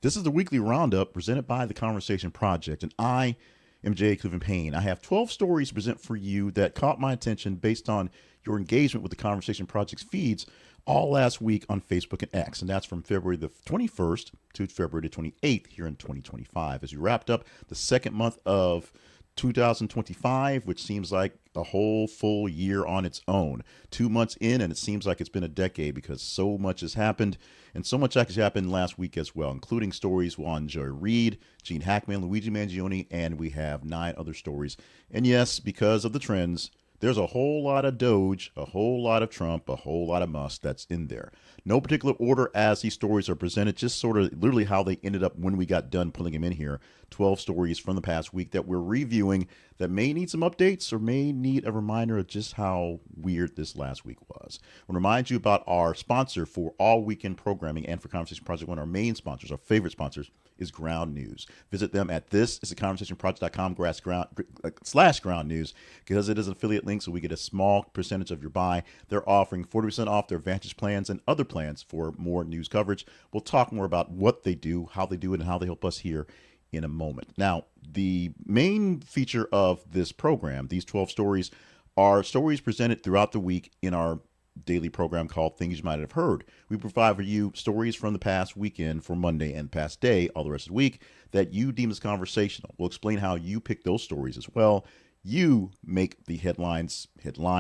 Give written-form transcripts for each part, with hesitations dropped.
This is the weekly roundup presented by the Conversation Project, and I am Jay Cleveland Payne. I have 12 stories to present for you that caught my attention based on your engagement with the Conversation Project's feeds all last week on Facebook and X, and that's from February the 21st to February the 28th here in 2025. As we wrapped up the second month of 2025, which seems like a whole full year on its own. 2 months in, and it seems like it's been a decade because so much has happened, and so much actually happened last week as well, including stories on Reid, Gene Hackman, Luigi Mangione, and we have 9 other stories. And yes, because of the trends, there's a whole lot of Doge, a whole lot of Trump, a whole lot of Musk that's in there. No particular order as these stories are presented, just sort of literally how they ended up when we got done putting them in here. 12 stories from the past week that we're reviewing that may need some updates or may need a reminder of just how weird this last week was. I want to remind you about our sponsor for all weekend programming and for Conversation Project. One of our main sponsors, our favorite sponsors, is Ground News. Visit them at thisistheconversationproject.com/ground news because it is an affiliate link, so we get a small percentage of your buy. They're offering 40% off their Advantage plans and other plans for more news coverage. We'll talk more about what they do, how they do it, and how they help us here in a moment. Now, the main feature of this program, these 12 stories, are stories presented throughout the week in our daily program called Things You Might Have Heard. We provide for you stories from the past weekend for Monday and past day, all the rest of the week, that you deem as conversational. We'll explain how you pick those stories as well. You make the headline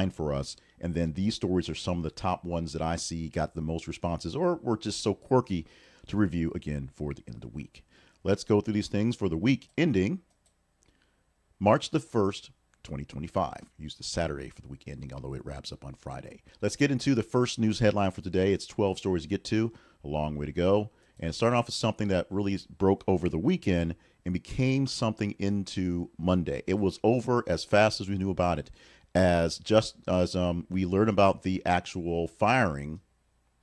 for us, and then these stories are some of the top ones that I see got the most responses or were just so quirky to review again for the end of the week. Let's go through these things for the week ending March the 1st, 2025. Use the Saturday for the week ending, although it wraps up on Friday. Let's get into the first news headline for today. It's 12 stories to get to, a long way to go. And starting off with something that really broke over the weekend and became something into Monday. It was over as fast as we knew about it, as we learned about the actual firing.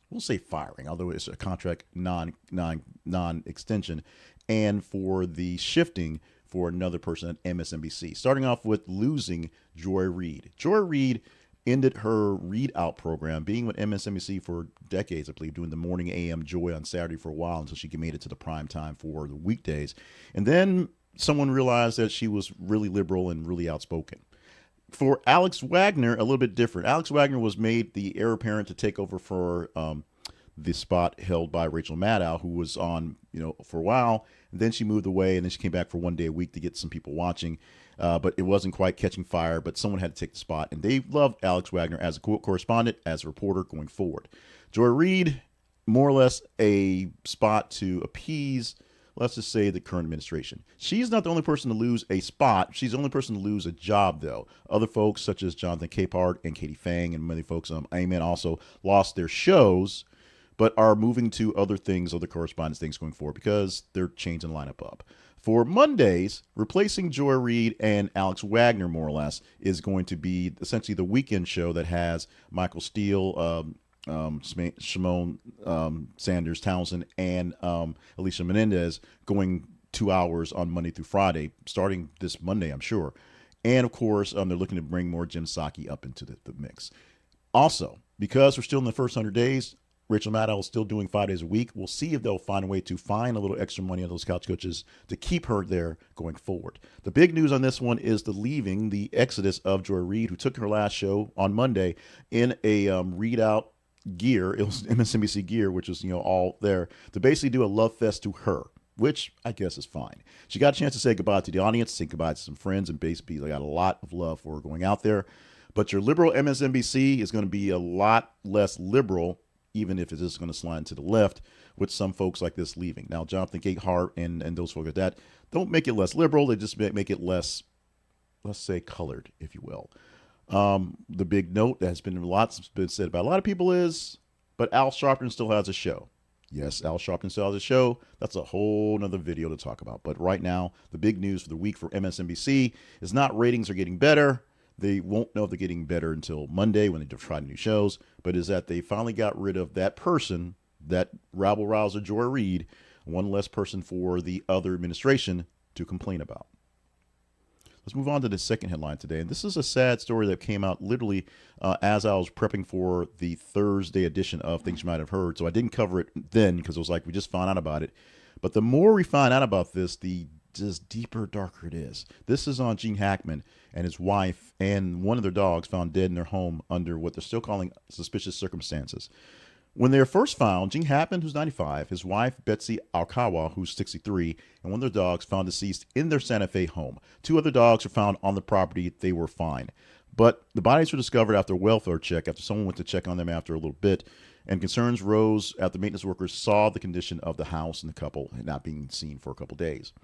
We'll say firing, although it's a contract non-extension, and for the shifting for another person at MSNBC. Starting off with losing Joy Reid. Joy Reid ended her Read Out program, being with MSNBC for decades, I believe, doing the morning AM Joy on Saturday for a while until she made it to the prime time for the weekdays. And then someone realized that she was really liberal and really outspoken. For Alex Wagner, a little bit different. Alex Wagner was made the heir apparent to take over for the spot held by Rachel Maddow, who was on, for a while. And then she moved away, and then she came back for one day a week to get some people watching. But it wasn't quite catching fire, but someone had to take the spot. And they loved Alex Wagner as a correspondent, as a reporter going forward. Joy Reid, more or less a spot to appease, let's just say, the current administration. She's not the only person to lose a spot. She's the only person to lose a job, though. Other folks, such as Jonathan Capehart and Katie Fang and many folks, Amen, also lost their shows, but are moving to other things, other correspondence things going forward because they're changing lineup up. For Mondays, replacing Joy Reid and Alex Wagner, more or less, is going to be essentially the weekend show that has Michael Steele, Shimon Sanders Townsend, and Alicia Menendez going 2 hours on Monday through Friday, starting this Monday, I'm sure. And, of course, they're looking to bring more Jim Psaki up into the mix. Also, because we're still in the first 100 days, Rachel Maddow is still doing 5 days a week. We'll see if they'll find a way to find a little extra money on those couch coaches to keep her there going forward. The big news on this one is the exodus of Joy Reid, who took her last show on Monday in a Read Out gear. It was MSNBC gear, which was, all there to basically do a love fest to her, which I guess is fine. She got a chance to say goodbye to the audience, say goodbye to some friends, and basically got a lot of love for her going out there. But your liberal MSNBC is going to be a lot less liberal, even if it is going to slide to the left, with some folks like this leaving. Now, Jonathan Capehart and those folks like that don't make it less liberal. They just make it less, let's say, colored, if you will. The big note that has been said about a lot of people is, but Al Sharpton still has a show. Yes, Al Sharpton still has a show. That's a whole nother video to talk about. But right now, the big news for the week for MSNBC is not ratings are getting better. They won't know if they're getting better until Monday when they try new shows, but is that they finally got rid of that person, that rabble-rouser Joy Reid, one less person for the other administration to complain about. Let's move on to the second headline today. And this is a sad story that came out literally as I was prepping for the Thursday edition of Things You Might Have Heard. So I didn't cover it then because it was like we just found out about it. But the more we find out about this, the just deeper, darker it is. This is on Gene Hackman and his wife and one of their dogs found dead in their home under what they're still calling suspicious circumstances. When they were first found, Gene Hackman, who's 95, his wife, Betsy Alkawa, who's 63, and one of their dogs found deceased in their Santa Fe home. Two other dogs were found on the property. They were fine. But the bodies were discovered after a welfare check, after someone went to check on them after a little bit, and concerns rose after maintenance workers saw the condition of the house and the couple not being seen for a couple days.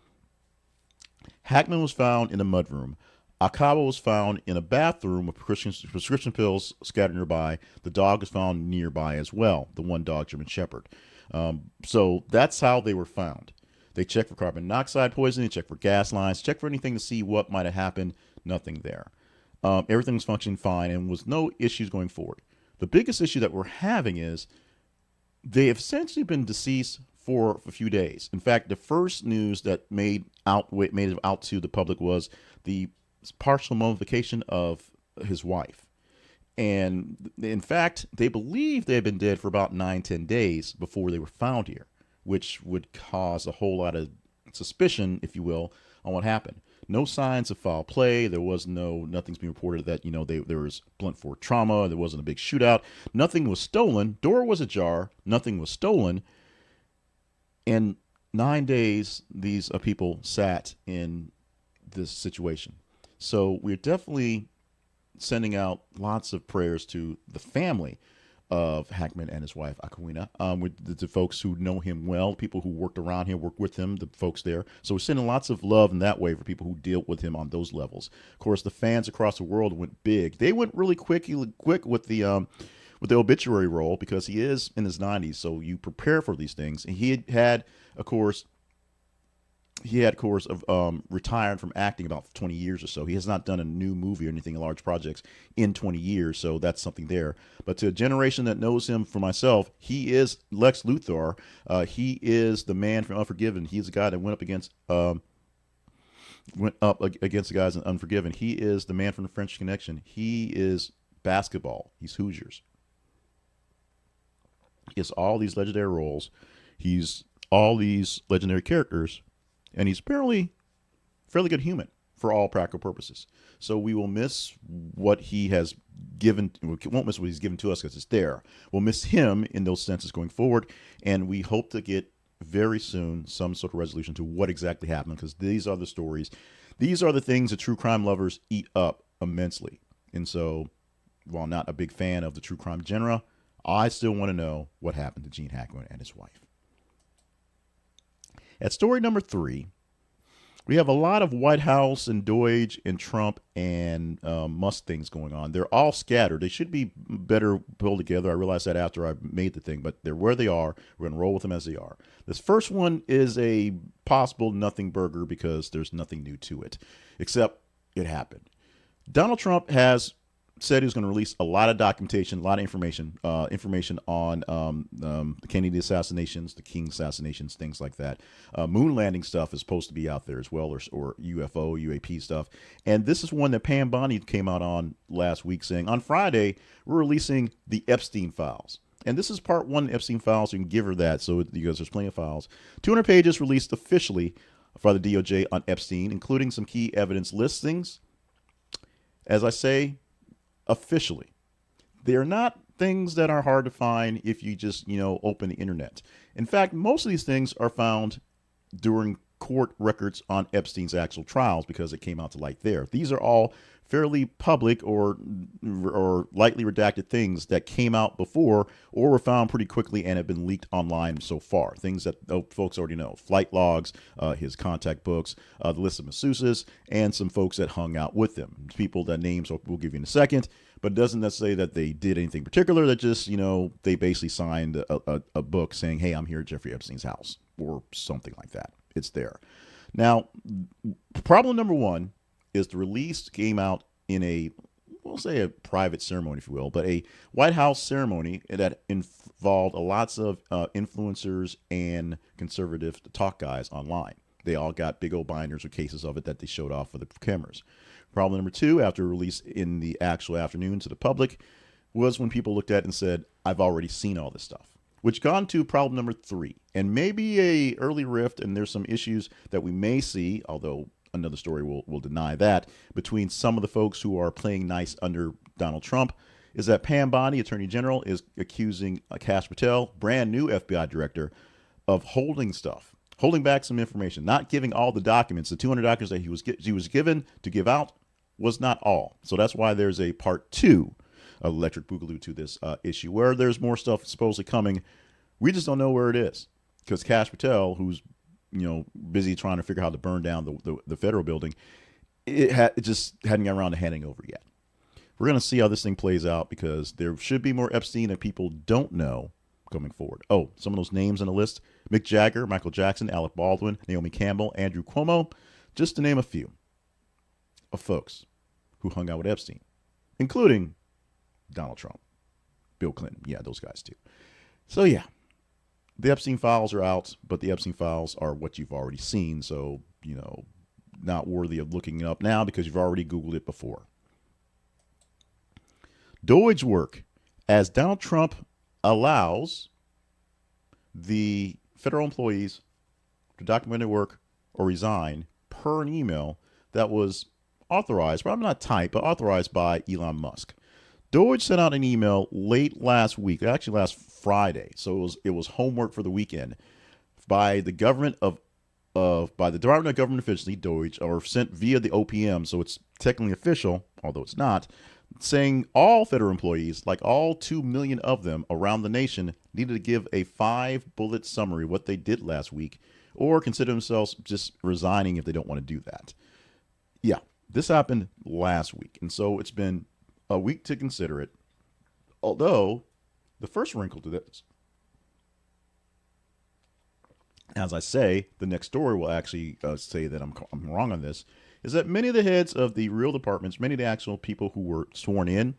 Hackman was found in a mudroom. Akawa was found in a bathroom with prescription pills scattered nearby. The dog was found nearby as well, the one dog, German Shepherd. So that's how they were found. They checked for carbon monoxide poisoning, checked for gas lines, checked for anything to see what might have happened. Nothing there. Everything was functioning fine and was no issues going forward. The biggest issue that we're having is they have essentially been deceased for a few days. In fact, the first news that made it out to the public was the partial mummification of his wife. And in fact, they believe they had been dead for about 9-10 days before they were found here, which would cause a whole lot of suspicion, if you will, on what happened. No signs of foul play. There was nothing's being reported that, there was blunt force trauma. There wasn't a big shootout. Nothing was stolen. Door was ajar. Nothing was stolen. And 9 days, these people sat in this situation. So we're definitely sending out lots of prayers to the family of Hackman and his wife, Akawina, with the folks who know him well, people who worked around him, worked with him, the folks there. So we're sending lots of love in that way for people who deal with him on those levels. Of course, the fans across the world went big. They went really quick with the obituary roll because he is in his 90s. So you prepare for these things. And he had, of course, retired from acting about 20 years or so. He has not done a new movie or anything in large projects in 20 years, so that's something there. But to a generation that knows him, for myself, he is Lex Luthor. He is the man from Unforgiven. He's the guy that went up against the guys in Unforgiven. He is the man from the French Connection. He is basketball. He's Hoosiers. He has all these legendary roles. He's all these legendary characters. And he's apparently fairly good human for all practical purposes. So we will miss what he has given. We won't miss what he's given to us because it's there. We'll miss him in those senses going forward. And we hope to get very soon some sort of resolution to what exactly happened, because these are the stories. These are the things that true crime lovers eat up immensely. And so while not a big fan of the true crime genre, I still want to know what happened to Gene Hackman and his wife. At story number 3, we have a lot of White House and Doge and Trump and Musk things going on. They're all scattered. They should be better pulled together. I realized that after I made the thing, but they're where they are. We're going to roll with them as they are. This first one is a possible nothing burger because there's nothing new to it, except it happened. Donald Trump has said he was going to release a lot of documentation, a lot of information on the Kennedy assassinations, the King assassinations, things like that. Moon landing stuff is supposed to be out there as well, or UFO, UAP stuff. And this is one that Pam Bondi came out on last week saying, on Friday, we're releasing the Epstein files. And this is part 1 Epstein files. You can give her that, so because there's plenty of files. 200 pages released officially by the DOJ on Epstein, including some key evidence listings. As I say, officially. They're not things that are hard to find if you just, open the internet. In fact, most of these things are found during court records on Epstein's actual trials because it came out to light there. These are all fairly public or lightly redacted things that came out before or were found pretty quickly and have been leaked online so far. Things that folks already know. Flight logs, his contact books, the list of masseuses, and some folks that hung out with them. People that names we'll give you in a second, but it doesn't necessarily say that they did anything particular. That just, they basically signed a book saying, hey, I'm here at Jeffrey Epstein's house or something like that. It's there. Now, problem number 1 is the release came out in we'll say a private ceremony, if you will, but a White House ceremony that involved lots of influencers and conservative talk guys online. They all got big old binders or cases of it that they showed off for the cameras. Problem number 2, after release in the actual afternoon to the public, was when people looked at it and said, I've already seen all this stuff, which gone to problem number 3, and maybe a early rift, and there's some issues that we may see, although another story will deny that, between some of the folks who are playing nice under Donald Trump, is that Pam Bondi, Attorney General, is accusing Kash Patel, brand new FBI director, of holding stuff, holding back some information, not giving all the documents. The 200 documents that he was given to give out was not all. So that's why there's a part 2 of Electric Boogaloo to this issue, where there's more stuff supposedly coming. We just don't know where it is, because Kash Patel, who's busy trying to figure out how to burn down the federal building, it just hadn't gotten around to handing over yet. We're going to see how this thing plays out, because there should be more Epstein that people don't know coming forward. Oh, some of those names on the list: Mick Jagger, Michael Jackson, Alec Baldwin, Naomi Campbell, Andrew Cuomo, just to name a few of folks who hung out with Epstein, including Donald Trump, Bill Clinton. Yeah, those guys too. So yeah, the Epstein files are out, but the Epstein files are what you've already seen. So, not worthy of looking up now, because you've already Googled it before. DOGE work, as Donald Trump allows the federal employees to document their work or resign per an email that was authorized, probably not typed, but authorized by Elon Musk. DOGE sent out an email late last week, actually last Friday, so it was homework for the weekend, by the government by the Department of Government Efficiency, DOGE, or sent via the OPM, so it's technically official, although it's not, saying all federal employees, like all 2 million of them around the nation, needed to give a 5-bullet summary of what they did last week, or consider themselves just resigning if they don't want to do that. Yeah, this happened last week, and so it's been a week to consider it. Although, the first wrinkle to this, as I say, the next story will actually say that I'm wrong on this, is that many of the heads of the real departments, many of the actual people who were sworn in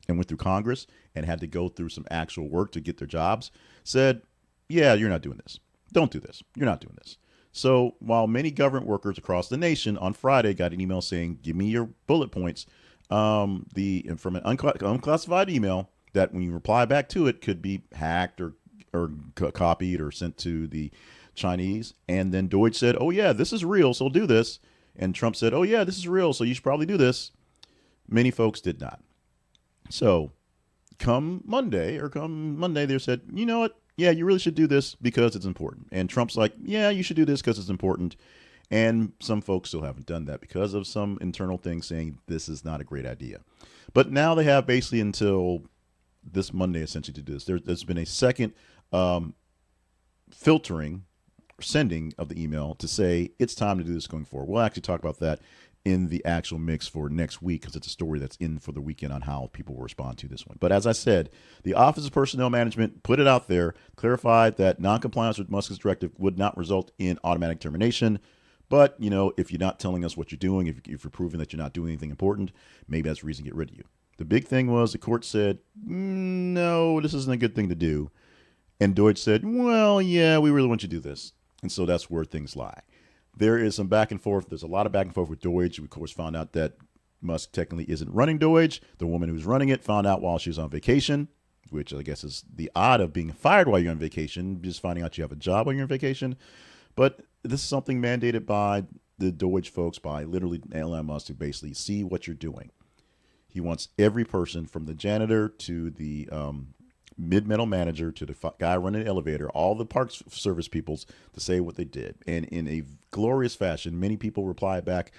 and went through Congress and had to go through some actual work to get their jobs, said, yeah, you're not doing this. Don't do this. You're not doing this. So while many government workers across the nation on Friday got an email saying, give me your bullet points, from an unclassified email that when you reply back to it could be hacked or copied or sent to the Chinese. And then DOGE said, oh yeah, this is real, so do this. And Trump said, oh yeah, this is real, so you should probably do this. Many folks did not. So come Monday, they said, you know what? Yeah, you really should do this because it's important. And Trump's like, yeah, you should do this because it's important. And some folks still haven't done that because of some internal things saying this is not a great idea. But now they have basically until this Monday essentially to do this. There's been a second filtering, sending of the email to say it's time to do this going forward. We'll actually talk about that in the actual mix for next week, because it's a story that's in for the weekend on how people will respond to this one. But as I said, the Office of Personnel Management put it out there, clarified that noncompliance with Musk's directive would not result in automatic termination. But, if you're not telling us what you're doing, if you're proving that you're not doing anything important, maybe that's a reason to get rid of you. The big thing was the court said, no, this isn't a good thing to do. And DOGE said, well, yeah, we really want you to do this. And so that's where things lie. There is some back and forth. There's a lot of back and forth with DOGE. We, of course, found out that Musk technically isn't running DOGE. The woman who's running it found out while she was on vacation, which I guess is the odd of being fired while you're on vacation, just finding out you have a job while you're on vacation. But this is something mandated by the DOGE folks, by literally Elon Musk, to basically see what you're doing. He wants every person from the janitor to the mid-metal manager to the guy running the elevator, all the park service peoples, to say what they did. And in a glorious fashion, many people reply back.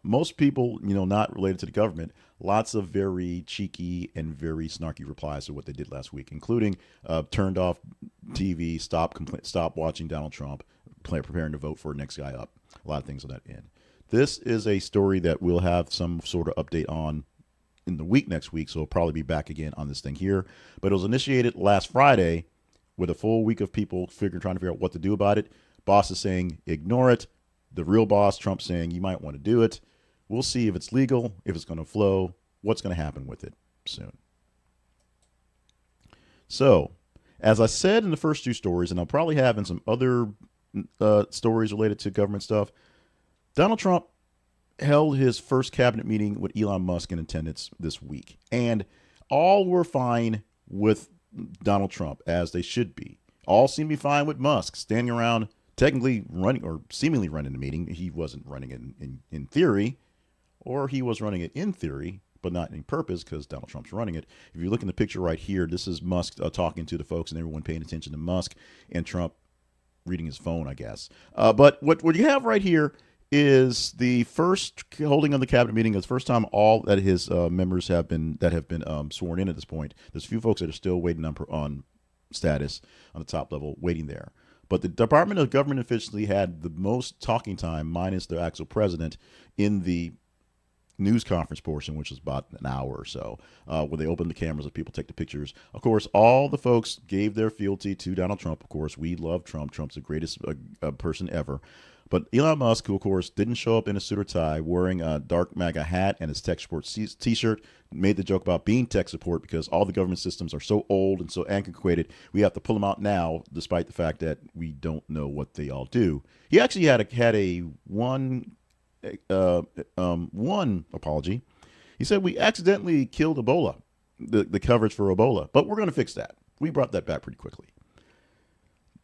Most people, not related to the government, lots of very cheeky and very snarky replies to what they did last week, including turned off TV, stop watching Donald Trump, preparing to vote for next guy up. A lot of things on that end. This is a story that we'll have some sort of update on in the week next week, so we'll probably be back again on this thing here. But it was initiated last Friday with a full week of people trying to figure out what to do about it. Boss is saying ignore it. The real boss, Trump, saying you might want to do it. We'll see if it's legal, if it's going to flow, what's going to happen with it soon. So, as I said in the first 2 stories, and I'll probably have in some other stories related to government stuff, Donald Trump held his first cabinet meeting with Elon Musk in attendance this week. And all were fine with Donald Trump, as they should be. All seem to be fine with Musk standing around, technically running or seemingly running the meeting. He wasn't running it in theory, or he was running it in theory, but not in purpose because Donald Trump's running it. If you look in the picture right here, this is Musk talking to the folks and everyone paying attention to Musk, and Trump reading his phone, I guess. But what you have right here is the first holding of the cabinet meeting. It's the first time all that his members have been sworn in at this point. There's a few folks that are still waiting on status on the top level, waiting there. But the Department of Government officially had the most talking time, minus the actual president, in the news conference portion, which was about an hour or so, where they opened the cameras and people take the pictures. Of course, all the folks gave their fealty to Donald Trump. Of course, we love Trump. Trump's the greatest person ever. But Elon Musk, who, of course, didn't show up in a suit or tie, wearing a dark MAGA hat and his tech support T-shirt, made the joke about being tech support because all the government systems are so old and so antiquated, we have to pull them out now, despite the fact that we don't know what they all do. He actually had one apology. He said, we accidentally killed Ebola, the coverage for Ebola, but we're going to fix that. We brought that back pretty quickly.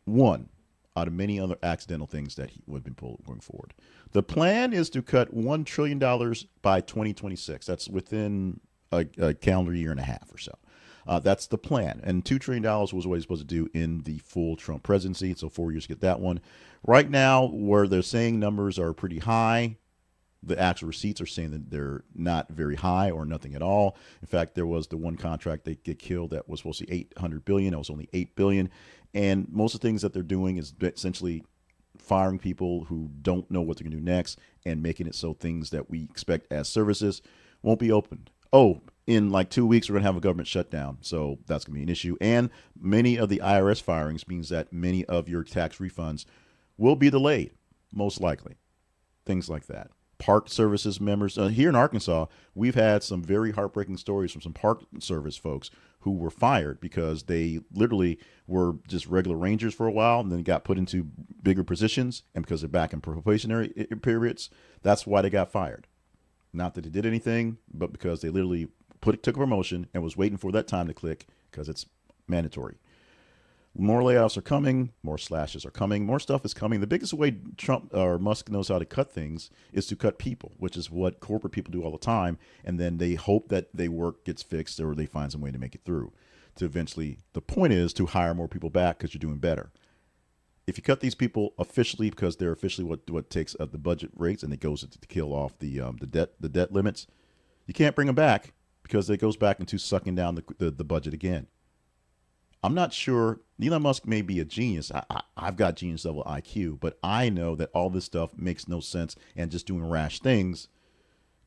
One out of many other accidental things that he would have been pulled going forward. The plan is to cut $1 trillion by 2026. That's within a calendar year and a half or so. That's the plan. And $2 trillion was what he's supposed to do in the full Trump presidency. So 4 years to get that one. Right now, where they're saying numbers are pretty high, the actual receipts are saying that they're not very high or nothing at all. In fact, there was the one contract they get killed that was supposed to be $800 billion. It was only $8 billion. And most of the things that they're doing is essentially firing people who don't know what they're going to do next and making it so things that we expect as services won't be opened. Oh, in like 2 weeks, we're going to have a government shutdown. So that's going to be an issue. And many of the IRS firings means that many of your tax refunds will be delayed, most likely. Things like that. Park services members. Here in Arkansas, we've had some very heartbreaking stories from some park service folks who were fired because they literally were just regular rangers for a while and then got put into bigger positions. And because they're back in probationary periods, that's why they got fired. Not that they did anything, but because they literally took a promotion and was waiting for that time to click because it's mandatory. More layoffs are coming. More slashes are coming. More stuff is coming. The biggest way Trump or Musk knows how to cut things is to cut people, which is what corporate people do all the time. And then they hope that their work gets fixed or they find some way to make it through. To eventually, the point is to hire more people back because you're doing better. If you cut these people officially because they're officially what takes the budget rates and it goes to kill off the debt limits, you can't bring them back because it goes back into sucking down the budget again. I'm not sure. Elon Musk may be a genius. I've got genius level IQ, but I know that all this stuff makes no sense, and just doing rash things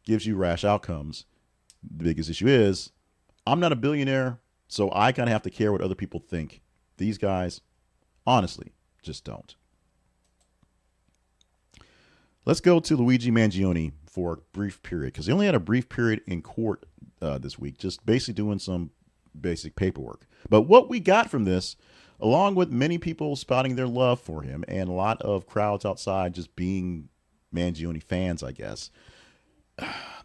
gives you rash outcomes. The biggest issue is I'm not a billionaire, so I kind of have to care what other people think. These guys, honestly, just don't. Let's go to Luigi Mangione for a brief period, because he only had a brief period in court this week, just basically doing some basic paperwork. But what we got from this, along with many people spouting their love for him and a lot of crowds outside just being Mangione fans, I guess,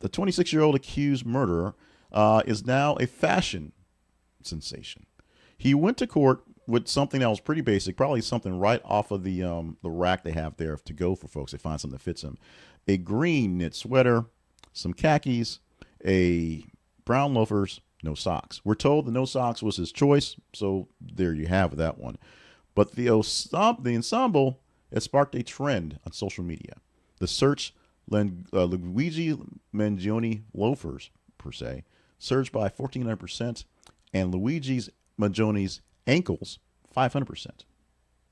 the 26-year-old accused murderer is now a fashion sensation. He went to court with something that was pretty basic, probably something right off of the rack they have there to go for folks. They find something that fits them. A green knit sweater, some khakis, a brown loafers, no socks. We're told the no socks was his choice, so there you have that one. But the ensemble has sparked a trend on social media. The search Luigi Mangione loafers, per se, surged by 1,400%, and Luigi's Mangione's ankles 500%.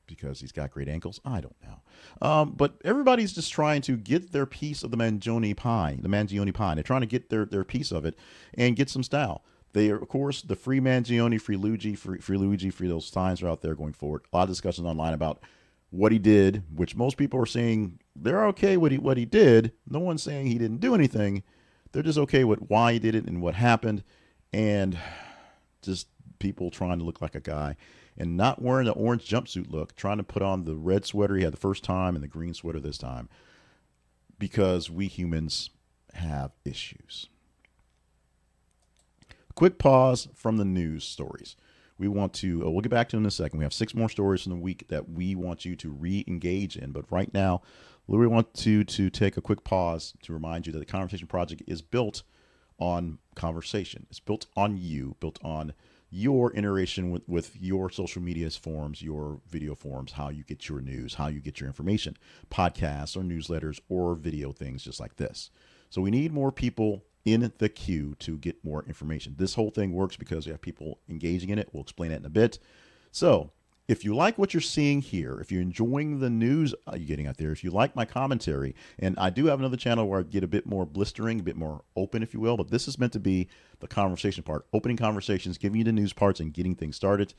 Because he's got great ankles? I don't know. But everybody's just trying to get their piece of the Mangione pie. They're trying to get their piece of it and get some style. They are, of course, the free Mangione, free Luigi, free Luigi, free those signs are out there going forward. A lot of discussions online about what he did, which most people are saying they're okay with what he did. No one's saying he didn't do anything. They're just okay with why he did it and what happened. And just people trying to look like a guy and not wearing the orange jumpsuit look, trying to put on the red sweater he had the first time and the green sweater this time, because we humans have issues. Quick pause from the news stories. We want to, we'll get back to in a second. We have 6 more stories from the week that we want you to re-engage in. But right now, we want you to take a quick pause to remind you that the Conversation Project is built on conversation. It's built on you, built on your interaction with your social media forms, your video forms, how you get your news, how you get your information, podcasts or newsletters or video things just like this. So we need more people in the queue to get more information. This whole thing works because we have people engaging in it. We'll explain that in a bit. So if you like what you're seeing here, if you're enjoying the news you're getting out there, if you like my commentary, and I do have another channel where I get a bit more blistering, a bit more open, if you will, but this is meant to be the conversation part, opening conversations, giving you the news parts and getting things started.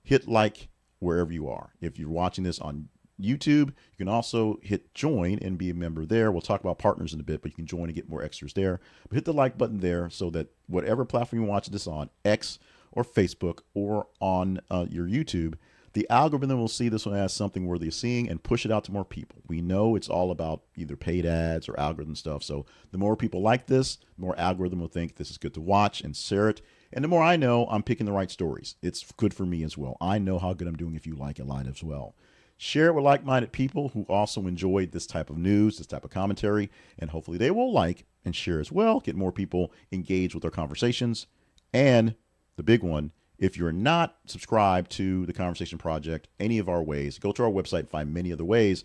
Hit like wherever you are. If you're watching this on YouTube, you can also hit join and be a member there. We'll talk about partners in a bit, but you can join and get more extras there. But hit the like button there so that whatever platform you're watching this on, X or Facebook or on your YouTube, the algorithm will see this one as something worthy of seeing and push it out to more people. We know it's all about either paid ads or algorithm stuff. So the more people like this, the more algorithm will think this is good to watch and share it. And the more I know I'm picking the right stories. It's good for me as well. I know how good I'm doing if you like it live as well. Share it with like-minded people who also enjoyed this type of news, this type of commentary, and hopefully they will like and share as well, get more people engaged with our conversations. And the big one, if you're not subscribed to the Conversation Project, any of our ways, go to our website and find many other ways.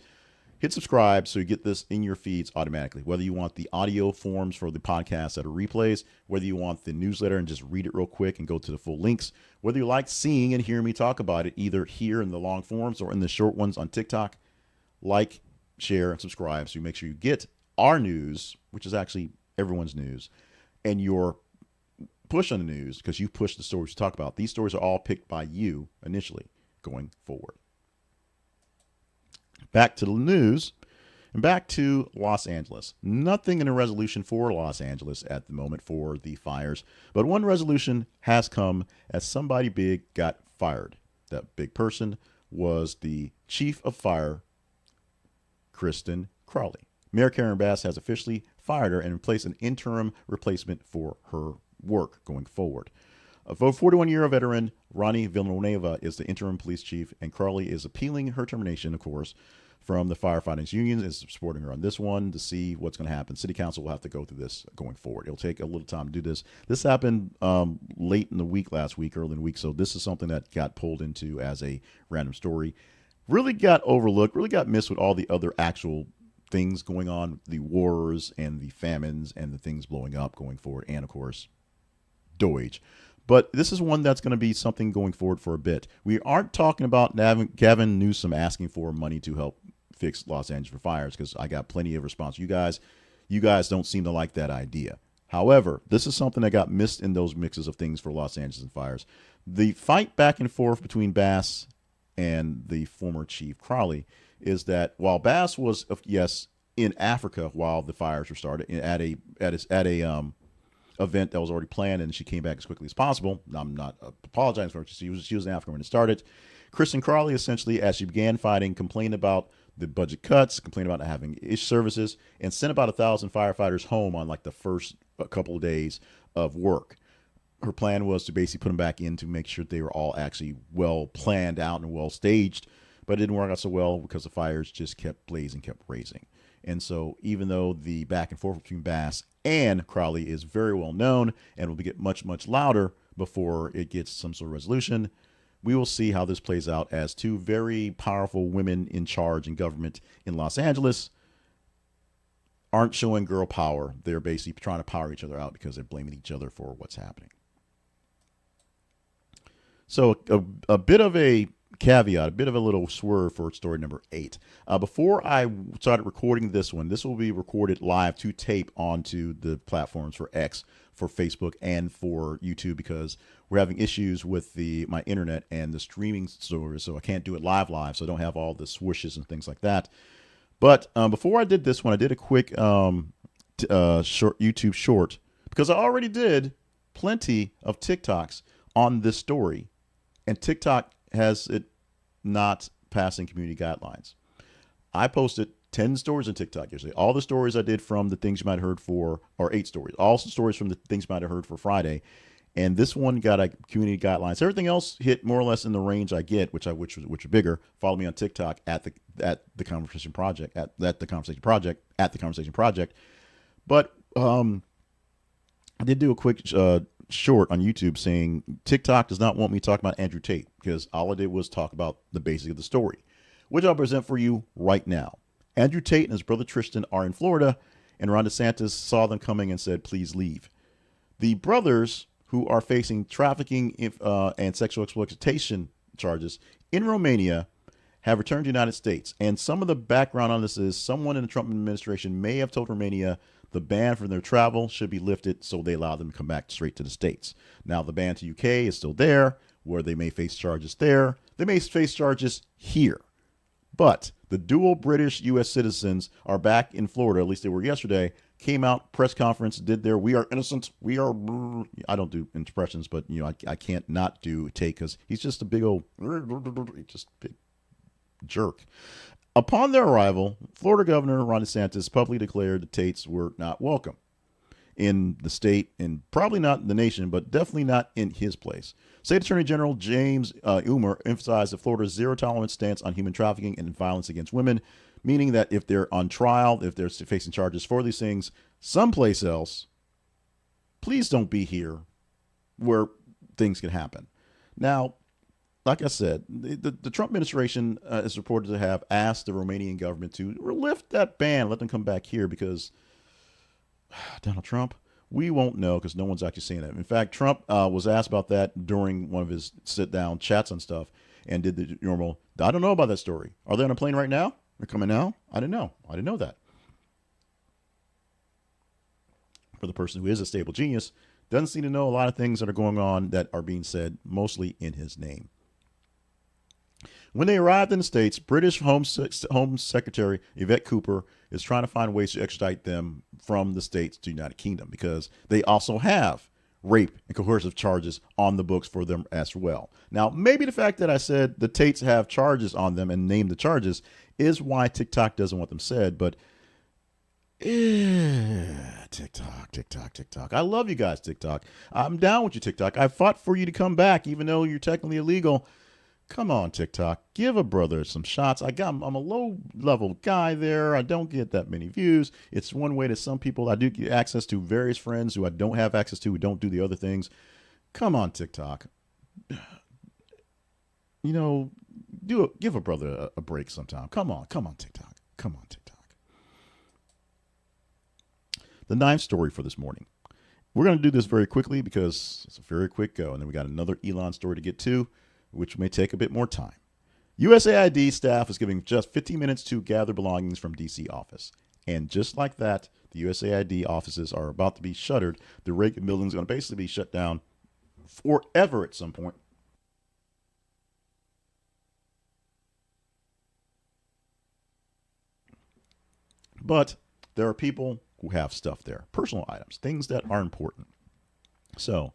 Hit subscribe so you get this in your feeds automatically. Whether you want the audio forms for the podcast that are replays, whether you want the newsletter and just read it real quick and go to the full links, whether you like seeing and hearing me talk about it, either here in the long forms or in the short ones on TikTok, like, share, and subscribe so you make sure you get our news, which is actually everyone's news, and your push on the news because you push the stories you talk about. These stories are all picked by you initially going forward. Back to the news and back to Los Angeles. Nothing in a resolution for Los Angeles at the moment for the fires, but one resolution has come as somebody big got fired. That big person was the chief of fire, Kristen Crowley. Mayor Karen Bass has officially fired her and replaced an interim replacement for her work going forward. A 41-year veteran, Ronnie Villanueva, is the interim police chief, and Crowley is appealing her termination, of course, from the firefighters unions, is supporting her on this one to see what's going to happen. City Council will have to go through this going forward. It'll take a little time to do this. This happened late in the week last week, early in the week, so this is something that got pulled into as a random story. Really got overlooked, really got missed with all the other actual things going on, the wars and the famines and the things blowing up going forward, and, of course, Doge. But this is one that's going to be something going forward for a bit. We aren't talking about Gavin Newsom asking for money to help fix Los Angeles for fires, because I got plenty of response. You guys don't seem to like that idea. However, this is something that got missed in those mixes of things for Los Angeles and fires. The fight back and forth between Bass and the former chief Crowley is that while Bass was, yes, in Africa while the fires were started at a event that was already planned, and she came back as quickly as possible. I'm not apologizing for her. She was in Africa when it started. Kristen Crowley, essentially, as she began fighting, complained about the budget cuts, complained about not having services, and sent about 1,000 firefighters home on like the first couple of days of work. Her plan was to basically put them back in to make sure they were all actually well planned out and well staged, but it didn't work out so well because the fires just kept blazing, kept raising. And so even though the back and forth between Bass and Crowley is very well known and will get much, much louder before it gets some sort of resolution, we will see how this plays out as two very powerful women in charge in government in Los Angeles aren't showing girl power. They're basically trying to power each other out because they're blaming each other for what's happening. So a bit of a caveat, a bit of a little swerve for story number 8. Before I started recording this one, this will be recorded live to tape onto the platforms for X, for Facebook, and for YouTube, because we're having issues with my internet and the streaming service, so I can't do it live, so I don't have all the swooshes and things like that. But before I did this one, I did a quick short YouTube short, because I already did plenty of TikToks on this story, and TikTok has it not passing community guidelines. I posted 10 stories on TikTok yesterday. All the stories I did from the things you might have heard for, or 8 stories, all the stories from the things you might have heard for Friday. And this one got a community guidelines. Everything else hit more or less in the range I get, which are bigger. Follow me on TikTok at the Conversation Project at the Conversation Project. But I did do a quick short on YouTube saying TikTok does not want me to talk about Andrew Tate because all I did was talk about the basics of the story, which I'll present for you right now. Andrew Tate and his brother Tristan are in Florida, and Ron DeSantis saw them coming and said, please leave. The brothers, who are facing trafficking and sexual exploitation charges in Romania, have returned to the United States. And some of the background on this is someone in the Trump administration may have told Romania the ban for their travel should be lifted, so they allow them to come back straight to the States. Now, the ban to UK is still there, where they may face charges there. They may face charges here. But the dual British U.S. citizens are back in Florida, at least they were yesterday, came out, press conference, did their "we are innocent, we are," I don't do impressions, but I can't not do Tate because he's just a big old, just big jerk. Upon their arrival, Florida Governor Ron DeSantis publicly declared the Tates were not welcome in the state, and probably not in the nation, but definitely not in his place. State Attorney General James Umer emphasized that Florida's zero-tolerance stance on human trafficking and violence against women, meaning that if they're on trial, if they're facing charges for these things someplace else, please don't be here where things can happen. Now, like I said, the Trump administration is reported to have asked the Romanian government to lift that ban, let them come back here because Donald Trump, we won't know because no one's actually saying that. In fact, Trump was asked about that during one of his sit-down chats and stuff and did the normal, I don't know about that story. Are they on a plane right now? They're coming now? I didn't know. I didn't know that. For the person who is a stable genius, doesn't seem to know a lot of things that are going on that are being said mostly in his name. When they arrived in the States, British Home Secretary Yvette Cooper is trying to find ways to extradite them from the States to the United Kingdom because they also have rape and coercive charges on the books for them as well. Now, maybe the fact that I said the Tates have charges on them and named the charges is why TikTok doesn't want them said, but TikTok. I love you guys, TikTok. I'm down with you, TikTok. I fought for you to come back, even though you're technically illegal. Come on, TikTok. Give a brother some shots. I'm a low-level guy there. I don't get that many views. It's one way to some people. I do get access to various friends who I don't have access to, who don't do the other things. Come on, TikTok. Give a brother a break sometime. Come on, TikTok. Come on, TikTok. The ninth story for this morning. We're going to do this very quickly because it's a very quick go. And then we got another Elon story to get to, which may take a bit more time. USAID staff is giving just 15 minutes to gather belongings from D.C. office. And just like that, the USAID offices are about to be shuttered. The Reagan building is going to basically be shut down forever at some point. But there are people who have stuff there, personal items, things that are important. So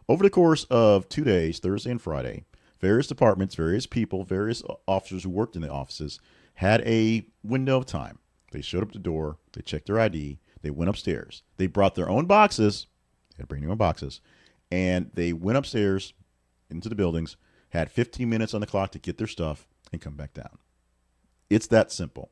over the course of 2 days, Thursday and Friday, various departments, various people, various officers who worked in the offices had a window of time. They showed up at the door. They checked their ID. They went upstairs. They brought their own boxes. They had to bring their own boxes. And they went upstairs into the buildings, had 15 minutes on the clock to get their stuff and come back down. It's that simple.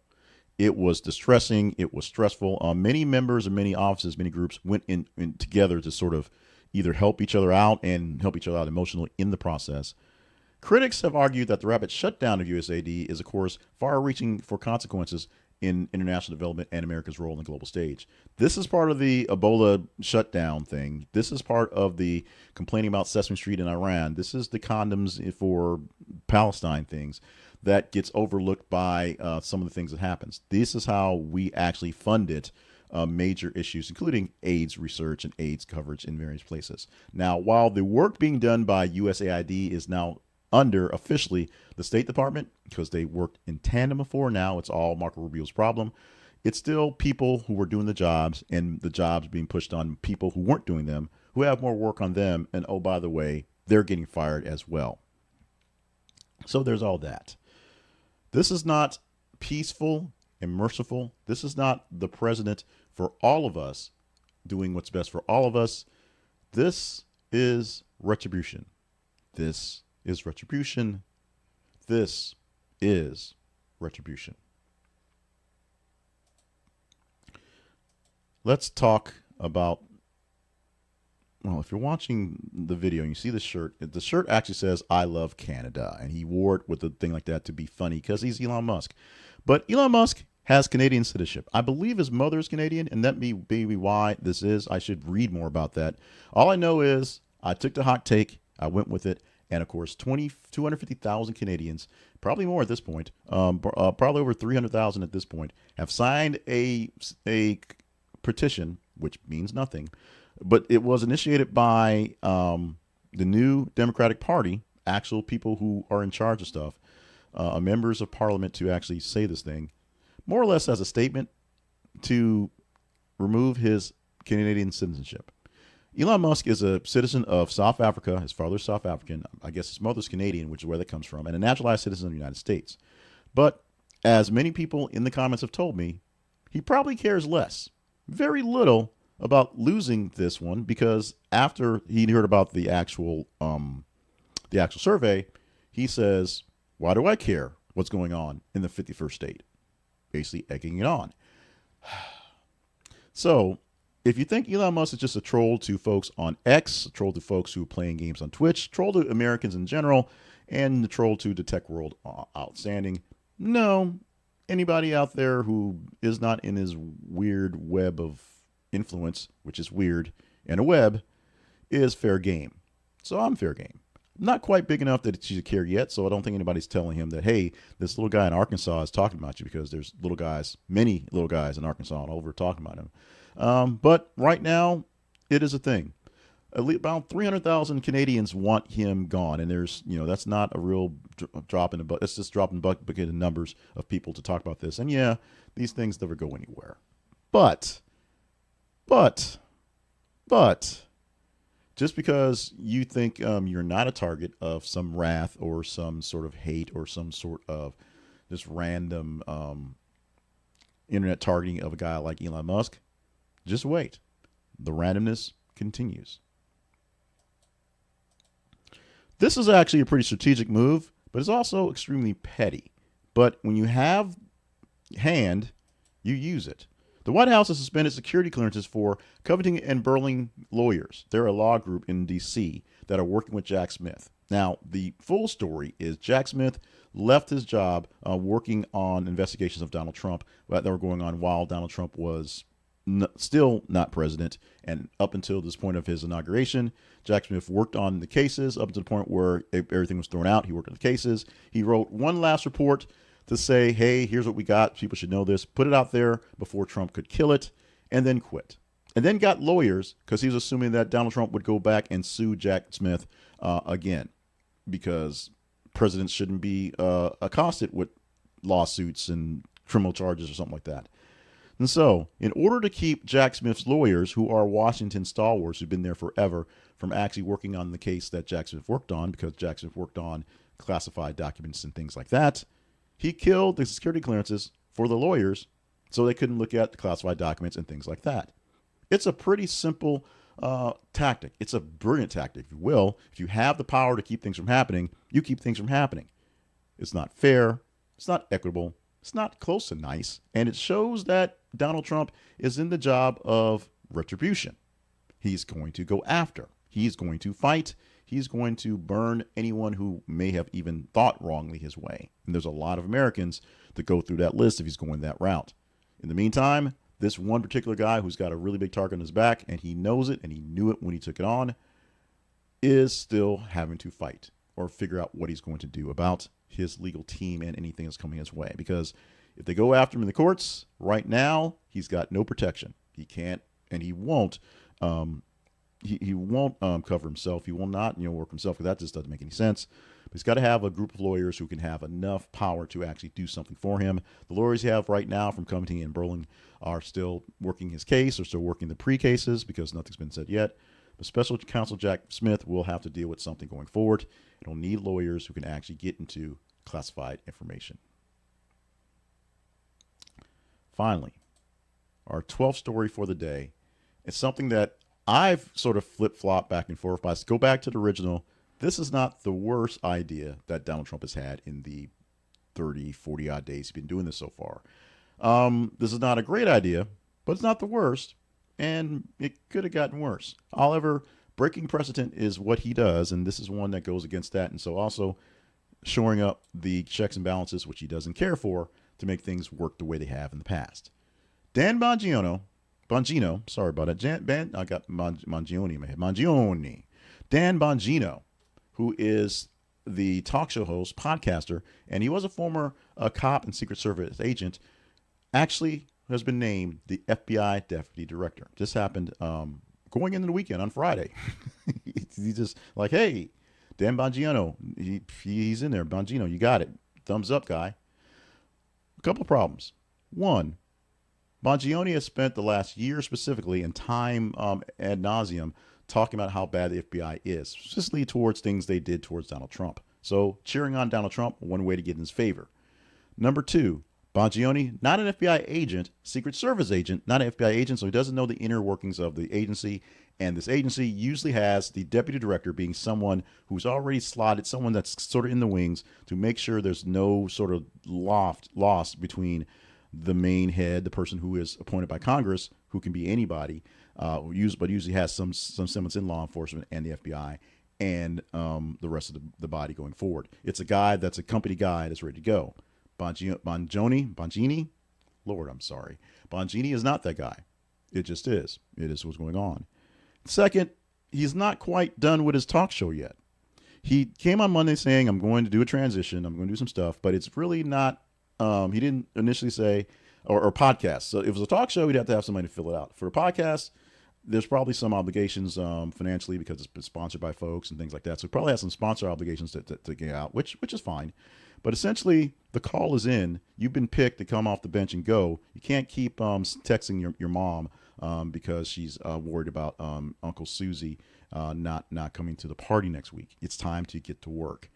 It was distressing. It was stressful. Many members of many offices, many groups went in together to sort of either help each other out and help each other out emotionally in the process. Critics have argued that the rapid shutdown of USAID is, of course, far-reaching for consequences in international development and America's role on the global stage. This is part of the Ebola shutdown thing. This is part of the complaining about Sesame Street in Iran. This is the condoms for Palestine things that gets overlooked by some of the things that happens. This is how we actually funded major issues, including AIDS research and AIDS coverage in various places. Now, while the work being done by USAID is now under officially the State Department, because they worked in tandem before, now it's all Marco Rubio's problem. It's still people who were doing the jobs and the jobs being pushed on people who weren't doing them, who have more work on them. And oh, by the way, they're getting fired as well. So there's all that. This is not peaceful and merciful. This is not the president for all of us doing what's best for all of us. This is retribution. This is retribution. This is retribution. Let's talk about, well, if you're watching the video and you see the shirt actually says, "I love Canada." And he wore it with a thing like that to be funny because he's Elon Musk. But Elon Musk has Canadian citizenship. I believe his mother is Canadian, and that may be why this is. I should read more about that. All I know is I took the hot take, I went with it, and of course, 250,000 Canadians, probably more at this point, probably over 300,000 at this point, have signed a petition, which means nothing, but it was initiated by the new Democratic Party, actual people who are in charge of stuff, members of Parliament, to actually say this thing, more or less as a statement to remove his Canadian citizenship. Elon Musk is a citizen of South Africa. His father's South African. I guess his mother's Canadian, which is where that comes from, and a naturalized citizen of the United States. But as many people in the comments have told me, he probably cares less, very little, about losing this one, because after he heard about the actual survey, he says, "Why do I care what's going on in the 51st state?" Basically egging it on. So if you think Elon Musk is just a troll to folks on X, a troll to folks who are playing games on Twitch, troll to Americans in general, and the troll to the tech world outstanding, no, anybody out there who is not in his weird web of influence, which is weird, and a web, is fair game. So I'm fair game. Not quite big enough that you should care yet, so I don't think anybody's telling him that, hey, this little guy in Arkansas is talking about you, because there's little guys, many little guys in Arkansas all over talking about him. But right now, it is a thing. About 300,000 Canadians want him gone, and there's, that's not a real drop in the bucket. It's just dropping bucket in numbers of people to talk about this. And yeah, these things never go anywhere. But, just because you think you're not a target of some wrath or some sort of hate or some sort of just random internet targeting of a guy like Elon Musk, just wait. The randomness continues. This is actually a pretty strategic move, but it's also extremely petty. But when you have hand, you use it. The White House has suspended security clearances for Covington and Burling lawyers. They're a law group in D.C. that are working with Jack Smith. Now, the full story is Jack Smith left his job working on investigations of Donald Trump that were going on while Donald Trump was still not president. And up until this point of his inauguration, Jack Smith worked on the cases up to the point where everything was thrown out. He worked on the cases. He wrote one last report to say, hey, here's what we got. People should know this. Put it out there before Trump could kill it, and then quit. And then got lawyers because he was assuming that Donald Trump would go back and sue Jack Smith again, because presidents shouldn't be accosted with lawsuits and criminal charges or something like that. And so, in order to keep Jack Smith's lawyers, who are Washington stalwarts, who've been there forever, from actually working on the case that Jack Smith worked on, because Jack Smith worked on classified documents and things like that, he killed the security clearances for the lawyers so they couldn't look at the classified documents and things like that. It's a pretty simple tactic. It's a brilliant tactic, if you will. If you have the power to keep things from happening, you keep things from happening. It's not fair. It's not equitable. It's not close to nice. And it shows that Donald Trump is in the job of retribution. He's going to go after. He's going to fight. He's going to burn anyone who may have even thought wrongly his way. And there's a lot of Americans that go through that list if he's going that route. In the meantime, this one particular guy who's got a really big target on his back, and he knows it, and he knew it when he took it on, is still having to fight or figure out what he's going to do about his legal team and anything that's coming his way. Because if they go after him in the courts, right now, he's got no protection. He can't, and he won't. He won't cover himself. He will not, work himself, because that just doesn't make any sense. But he's got to have a group of lawyers who can have enough power to actually do something for him. The lawyers he have right now from Covington and Burling are still working his case, or still working the pre-cases, because nothing's been said yet. But Special Counsel Jack Smith will have to deal with something going forward. It'll need lawyers who can actually get into classified information. Finally, our 12th story for the day is something that I've sort of flip flop back and forth. But I go back to the original. This is not the worst idea that Donald Trump has had in the 30, 40 odd days he's been doing this so far. This is not a great idea, but it's not the worst, and it could have gotten worse. However, breaking precedent is what he does, and this is one that goes against that. And so also shoring up the checks and balances, which he doesn't care for, to make things work the way they have in the past. Dan Bongino, sorry about that. I got Mangione in my head. Mangione. Dan Bongino, who is the talk show host, podcaster, and he was a former cop and Secret Service agent, actually has been named the FBI deputy director. This happened going into the weekend on Friday. He just like, hey, Dan Bongino, he's in there. Bongino, you got it. Thumbs up, guy. A couple of problems. One, Bongione has spent the last year specifically in time ad nauseum talking about how bad the FBI is, specifically towards things they did towards Donald Trump. So cheering on Donald Trump, one way to get in his favor. Number two, Bongione, not an FBI agent, Secret Service agent, not an FBI agent, so he doesn't know the inner workings of the agency. And this agency usually has the deputy director being someone who's already slotted, someone that's sort of in the wings to make sure there's no sort of loss between the main head, the person who is appointed by Congress, who can be anybody, but usually has some semblance in law enforcement and the FBI and the rest of the body going forward. It's a guy that's a company guy that's ready to go. Bongini, Lord, I'm sorry. Bongini is not that guy. It just is. It is what's going on. Second, he's not quite done with his talk show yet. He came on Monday saying, I'm going to do a transition. I'm going to do some stuff, but it's really not. He didn't initially say, or podcast. So if it was a talk show, he'd have to have somebody to fill it out. For a podcast, there's probably some obligations financially because it's been sponsored by folks and things like that. So he probably has some sponsor obligations to get out, which is fine. But essentially, the call is in. You've been picked to come off the bench and go. You can't keep texting your mom because she's worried about Uncle Susie not coming to the party next week. It's time to get to work.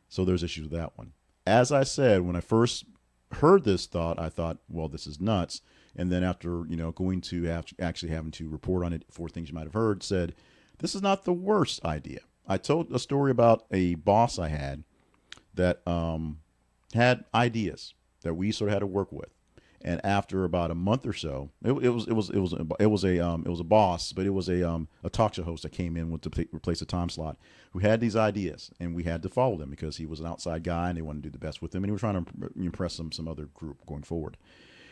So there's issues with that one. As I said, when I first heard this thought, I thought, well, this is nuts. And then after, going to actually having to report on it for things you might have heard, said, this is not the worst idea. I told a story about a boss I had that had ideas that we sort of had to work with. And after about a month or so, it was a boss, but it was a talk show host that came in to replace a time slot who had these ideas, and we had to follow them because he was an outside guy and they wanted to do the best with him, and he was trying to impress some other group going forward.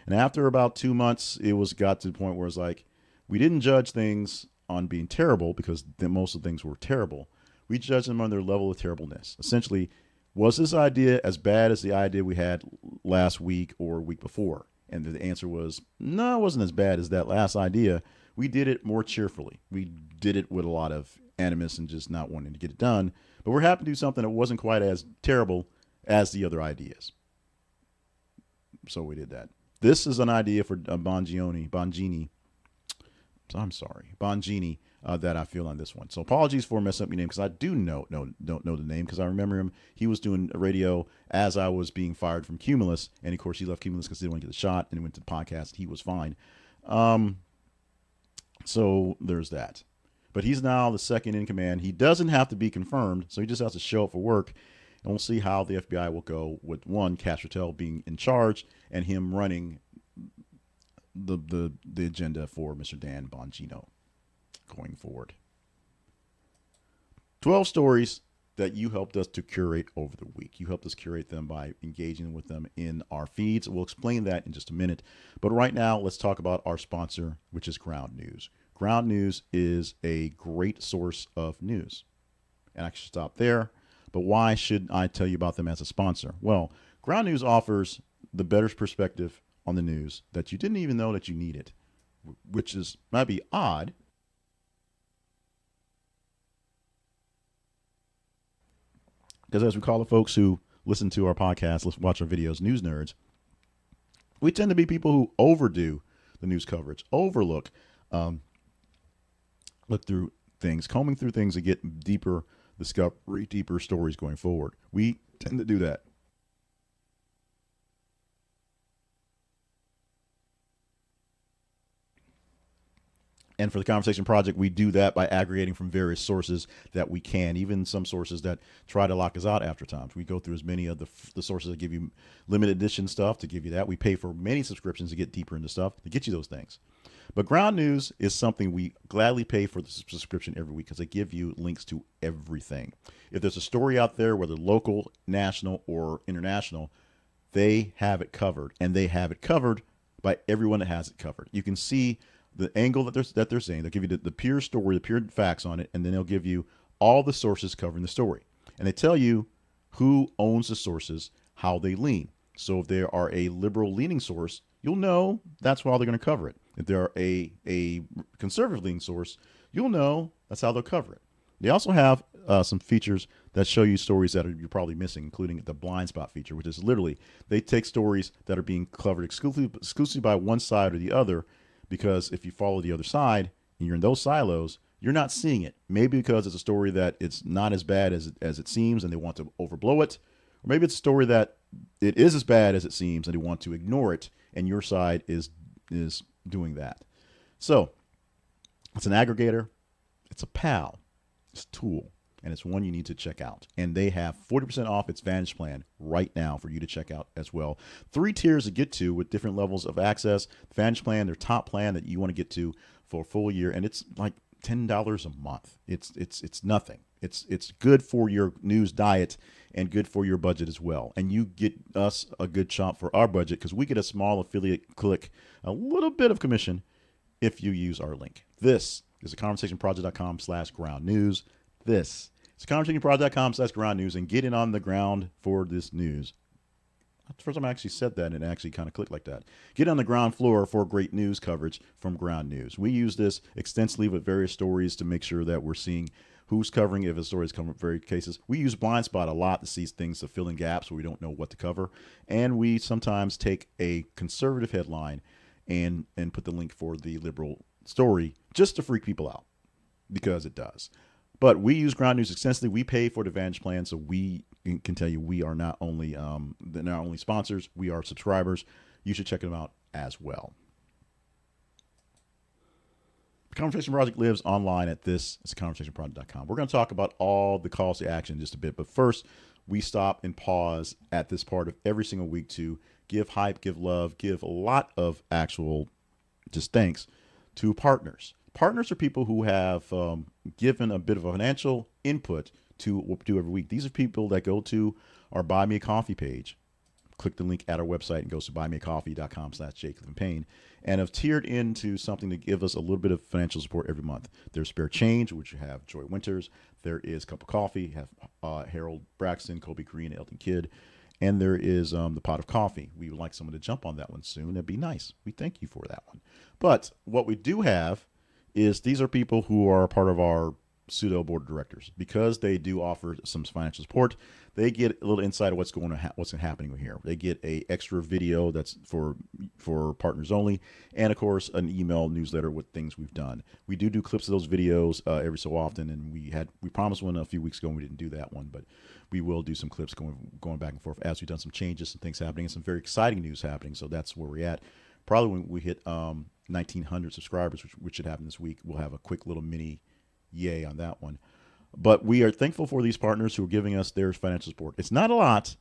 And after about 2 months, it got to the point where it's like we didn't judge things on being terrible because most of the things were terrible. We judged them on their level of terribleness. Essentially, was this idea as bad as the idea we had last week or week before? And the answer was, no, it wasn't as bad as that last idea. We did it more cheerfully. We did it with a lot of animus and just not wanting to get it done. But we're happy to do something that wasn't quite as terrible as the other ideas. So we did that. This is an idea for Bongini, that I feel on this one. So apologies for messing up your name because I don't know the name because I remember him. He was doing radio as I was being fired from Cumulus, and of course he left Cumulus because he didn't want to get the shot, and he went to the podcast. He was fine. So there's that. But he's now the second in command. He doesn't have to be confirmed, so he just has to show up for work. And we'll see how the FBI will go with one, Cash Patel being in charge and him running the agenda for Mr. Dan Bongino going forward. 12 stories that you helped us to curate over the week. You helped us curate them by engaging with them in our feeds. We'll explain that in just a minute. But right now, let's talk about our sponsor, which is Ground News. Ground News is a great source of news. And I should stop there. But why should I tell you about them as a sponsor? Well, Ground News offers the better perspective on the news that you didn't even know that you needed, which might be odd. Because as we call the folks who listen to our podcast, watch our videos, news nerds, we tend to be people who overdo the news coverage, look through things, combing through things to get deeper discovery, deeper stories going forward. We tend to do that. And for the Conversation Project, we do that by aggregating from various sources that we can, even some sources that try to lock us out after times. We go through as many of the sources that give you limited edition stuff to give you that. We pay for many subscriptions to get deeper into stuff to get you those things. But Ground News is something we gladly pay for the subscription every week because they give you links to everything. If there's a story out there, whether local, national, or international, they have it covered, and they have it covered by everyone that has it covered. You can see the angle that they're saying. They'll give you the pure story, the pure facts on it, and then they'll give you all the sources covering the story. And they tell you who owns the sources, how they lean. So if they are a liberal leaning source, you'll know that's how they're going to cover it. If they're a conservative leaning source, you'll know that's how they'll cover it. They also have some features that show you stories that you're probably missing, including the blind spot feature, which is literally they take stories that are being covered exclusively by one side or the other, because if you follow the other side and you're in those silos, you're not seeing it. Maybe because it's a story that it's not as bad as it seems and they want to overblow it. Or maybe it's a story that it is as bad as it seems and they want to ignore it, and your side is doing that. So it's an aggregator. It's a pal. It's a tool. And it's one you need to check out. And they have 40% off its Vantage plan right now for you to check out as well. 3 tiers to get to with different levels of access. Vantage plan, their top plan that you want to get to for a full year, and it's like $10 a month. It's nothing. It's good for your news diet and good for your budget as well. And you get us a good chop for our budget because we get a small affiliate click, a little bit of commission if you use our link. This is theconversationproject.com/ground news. This is conversationproject.com/ground news, and get in on the ground for this news. That's the first time I actually said that and it actually kind of clicked like that. Get on the ground floor for great news coverage from Ground News. We use this extensively with various stories to make sure that we're seeing who's covering, if a story is covering various cases. We use Blind Spot a lot to see things, to fill in gaps where we don't know what to cover. And we sometimes take a conservative headline and put the link for the liberal story just to freak people out, because it does. But we use Ground News extensively. We pay for the Vantage plan, so we can tell you we are not only sponsors, we are subscribers. You should check them out as well. The Conversation Project lives online at this. It's conversationproject.com. We're going to talk about all the calls to action in just a bit, but first we stop and pause at this part of every single week to give hype, give love, give a lot of actual just thanks to partners. Partners are people who have given a bit of a financial input to what we do every week. These are people that go to our Buy Me a Coffee page, click the link at our website, and goes to buymeacoffee.com/JCliffandPayne, and have tiered into something to give us a little bit of financial support every month. There's Spare Change, which you have Joy Winters. There is Cup of Coffee, have Harold Braxton, Kobe Green, Elton Kidd. And there is the Pot of Coffee. We would like someone to jump on that one soon. That'd be nice. We thank you for that one. But what we do have is these are people who are part of our pseudo board of directors. Because they do offer some financial support, they get a little insight of what's happening here. They get a extra video that's for partners only, and of course an email newsletter with things we've done. We do clips of those videos every so often, and we promised one a few weeks ago and we didn't do that one, but we will do some clips going back and forth as we've done some changes, some things happening, and some very exciting news happening. So that's where we're at. Probably when we hit 1,900 subscribers, which should happen this week, we'll have a quick little mini yay on that one. But we are thankful for these partners who are giving us their financial support. It's not a lot,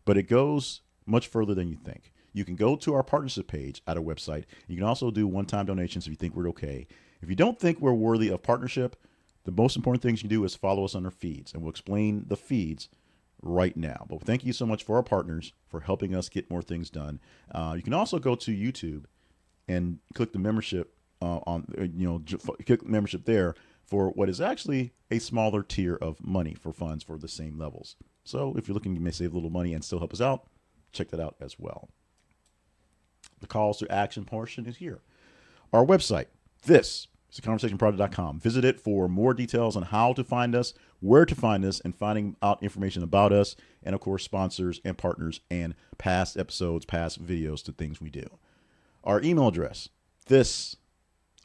but it goes much further than you think. You can go to our partnership page at our website. You can also do one-time donations if you think we're okay. If you don't think we're worthy of partnership, the most important thing you can do is follow us on our feeds, and we'll explain the feeds right now. But thank you so much for our partners for helping us get more things done. You can also go to YouTube and click the membership click membership there for what is actually a smaller tier of money for funds for the same levels. So if you're looking to save a little money and still help us out, check that out as well. The calls to action portion is here. Our website, this is theconversationproject.com. Visit it for more details on how to find us, where to find us, and finding out information about us, and of course sponsors and partners and past episodes, past videos to things we do. Our email address,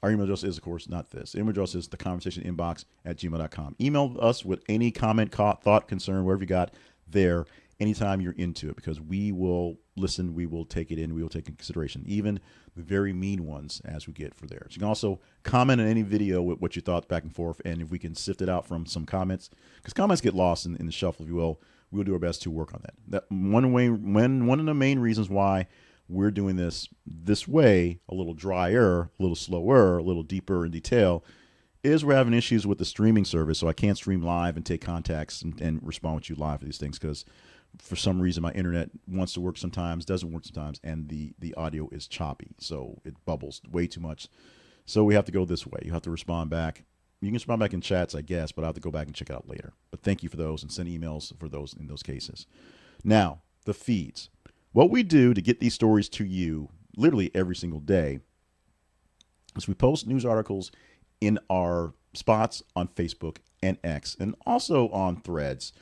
our email address is, of course, not this. The email address is theconversationinbox@gmail.com. Email us with any comment, thought, concern, whatever you got there anytime you're into it, because we will listen, we will take it in. We will take in consideration, even the very mean ones as we get for there. So you can also comment on any video with what you thought back and forth. And if we can sift it out from some comments, because comments get lost in the shuffle, if you will, we'll do our best to work on that. One of the main reasons why we're doing this way, a little drier, a little slower, a little deeper in detail, is we're having issues with the streaming service. So I can't stream live and take contacts and respond with you live for these things, because for some reason my internet wants to work sometimes, doesn't work sometimes, and the audio is choppy. So it bubbles way too much. So we have to go this way. You have to respond back. You can respond back in chats, I guess, but I'll have to go back and check it out later. But thank you for those, and send emails for those in those cases. Now, the feeds. What we do to get these stories to you literally every single day is we post news articles in our spots on Facebook and X, and also on Threads.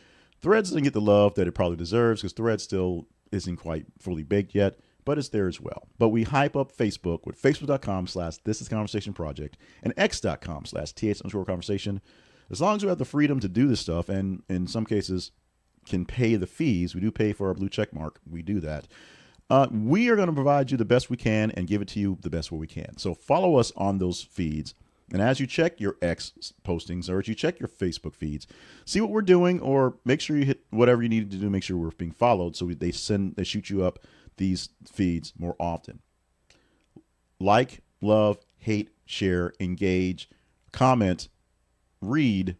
Threads doesn't get the love that it probably deserves, because Threads still isn't quite fully baked yet, but it's there as well. But we hype up Facebook with facebook.com/thisisconversationproject and x.com/th_conversation. As long as we have the freedom to do this stuff, and in some cases can pay the fees, we do pay for our blue check mark, we do that. We are going to provide you the best we can and give it to you the best way we can. So follow us on those feeds. And as you check your X postings, or as you check your Facebook feeds, see what we're doing, or make sure you hit whatever you need to do, make sure we're being followed, so they shoot you up these feeds more often. Like, love, hate, share, engage, comment, read.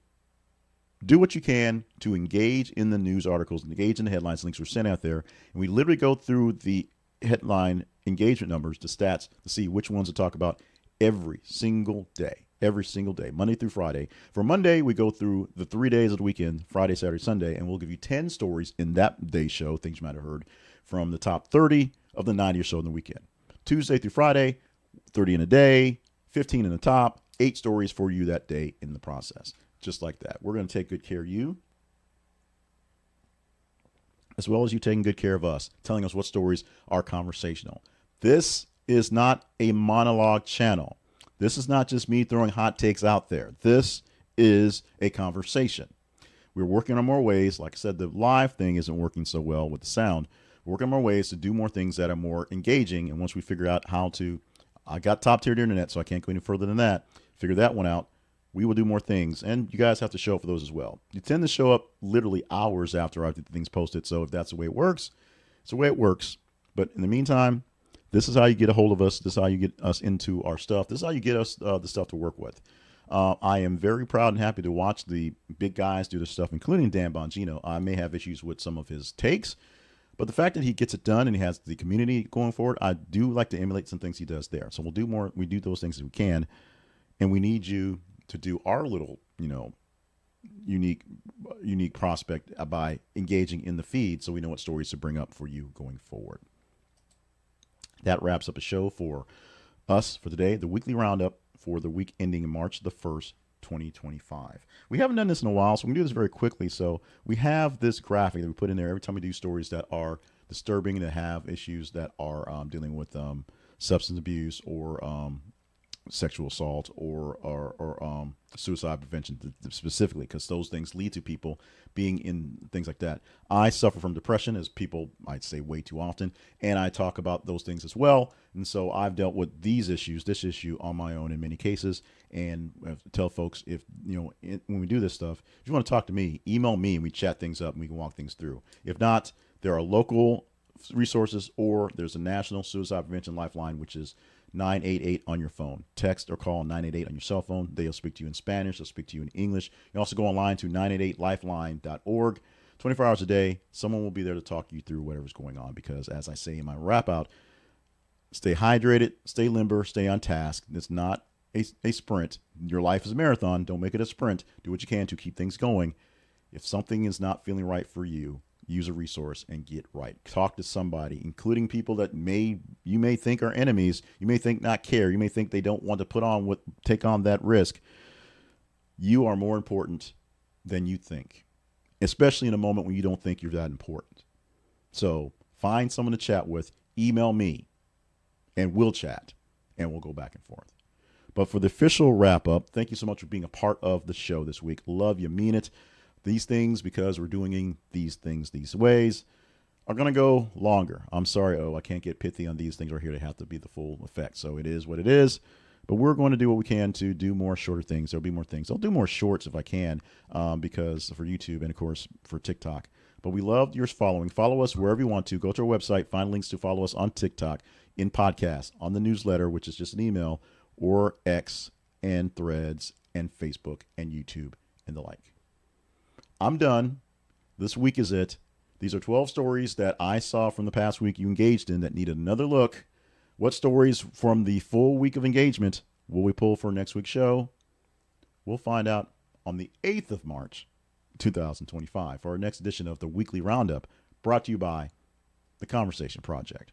Do what you can to engage in the news articles, engage in the headlines, links we're sending out there. And we literally go through the headline engagement numbers, the stats, to see which ones to talk about every single day, Monday through Friday. For Monday, we go through the 3 days of the weekend, Friday, Saturday, Sunday, and we'll give you 10 stories in that day's show, things you might have heard, from the top 30 of the 90 or so in the weekend. Tuesday through Friday, 30 in a day, 15 in the top, 8 stories for you that day in the process. Just like that. We're going to take good care of you, as well as you taking good care of us, telling us what stories are conversational. This is not a monologue channel. This is not just me throwing hot takes out there. This is a conversation. We're working on more ways. Like I said, the live thing isn't working so well with the sound. We're working on more ways to do more things that are more engaging. And once we figure out how to, I got top tier internet, so I can't go any further than that. Figure that one out. We will do more things, and you guys have to show up for those as well. You tend to show up literally hours after I get the things posted, so if that's the way it works, it's the way it works. But in the meantime, this is how you get a hold of us. This is how you get us into our stuff. This is how you get us the stuff to work with. I am very proud and happy to watch the big guys do this stuff, including Dan Bongino. I may have issues with some of his takes, but the fact that he gets it done and he has the community going forward, I do like to emulate some things he does there. So we'll do more. We do those things as we can, and we need you to do our little, unique prospect by engaging in the feed, so we know what stories to bring up for you going forward. That wraps up the show for us for today, the weekly roundup for the week ending March the 1st, 2025. We haven't done this in a while, so we can do this very quickly. So we have this graphic that we put in there every time we do stories that are disturbing, that have issues that are dealing with substance abuse or sexual assault or suicide prevention specifically, because those things lead to people being in things like that. I suffer from depression, as people might say way too often, and I talk about those things as well. And so I've dealt with this issue on my own in many cases, and I have to tell folks, if when we do this stuff, if you want to talk to me, email me and we chat things up and we can walk things through. If not, there are local resources, or there's a national suicide prevention lifeline, which is 988 on your phone. Text or call 988 on your cell phone. They'll speak to you in Spanish. They'll speak to you in English. You also go online to 988lifeline.org. 24 hours a day, someone will be there to talk you through whatever's going on, because as I say in my wrap out, stay hydrated, stay limber, stay on task. It's not a sprint. Your life is a marathon. Don't make it a sprint. Do what you can to keep things going. If something is not feeling right for you, use a resource and get right. Talk to somebody, including people that you may think are enemies. You may think not care. You may think they don't want to take on that risk. You are more important than you think, especially in a moment when you don't think you're that important. So find someone to chat with, email me, and we'll chat, and we'll go back and forth. But for the official wrap up, thank you so much for being a part of the show this week. Love you, mean it. These things, because we're doing these things these ways, are going to go longer. I'm sorry, I can't get pithy on these things right here. They have to be the full effect. So it is what it is. But we're going to do what we can to do more shorter things. There'll be more things. I'll do more shorts if I can, because for YouTube and, of course, for TikTok. But we love your following. Follow us wherever you want to. Go to our website. Find links to follow us on TikTok, in podcast, on the newsletter, which is just an email, or X and Threads and Facebook and YouTube and the like. I'm done. This week is it. These are 12 stories that I saw from the past week you engaged in that needed another look. What stories from the full week of engagement will we pull for next week's show? We'll find out on the 8th of March, 2025, for our next edition of the Weekly Roundup, brought to you by The Conversation Project.